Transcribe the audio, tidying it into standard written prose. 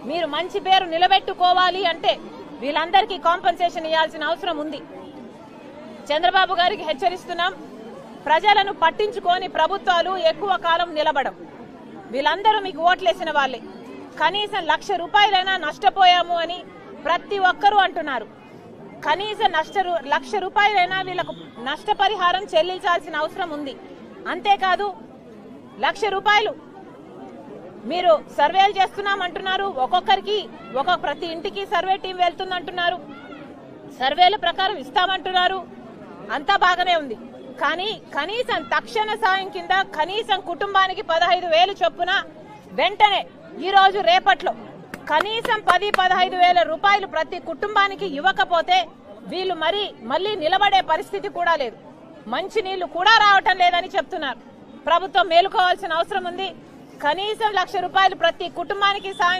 మీరు మంచి పేరు నిలబెట్టుకోవాలి అంటే వీళ్ళందరికీ కాంపెన్సేషన్ ఇవ్వాల్సిన అవసరం ఉంది. చంద్రబాబు గారికి హెచ్చరిస్తున్నాం, ప్రజలను పట్టించుకొని ప్రభుత్వాలు ఎక్కువ కాలం నిలబడం. వీళ్ళందరూ మీకు ఓట్లేసిన వాళ్ళే. కనీసం 1,00,000 రూపాయలైనా నష్టపోయాము అని ప్రతి ఒక్కరూ అంటున్నారు. కనీసం 1,00,000 రూపాయలైనా వీళ్ళకు నష్టపరిహారం చెల్లించాల్సిన అవసరం ఉంది. అంతేకాదు 1,00,000 రూపాయలు మీరు సర్వేలు చేస్తున్నామంటున్నారు. ఒక్కొక్కరికి ప్రతి ఇంటికి సర్వే టీం వెళ్తుందంటున్నారు. సర్వేల ప్రకారం ఇస్తామంటున్నారు. అంతా బాగానే ఉంది. కానీ కనీసం తక్షణ సాయం కింద కనీసం కుటుంబానికి 15,000 చొప్పున వెంటనే ఈ రోజు రేపట్లో కనీసం 10-15 వేల రూపాయలు ప్రతి కుటుంబానికి ఇవ్వకపోతే వీళ్ళు మళ్ళీ నిలబడే పరిస్థితి కూడా లేదు. మంచి నీళ్లు కూడా రావటం లేదని చెప్తున్నారు. ప్రభుత్వం మేలుకోవాల్సిన అవసరం ఉంది. కనీసం 1,00,000 రూపాయలు ప్రతి కుటుంబానికి సాయం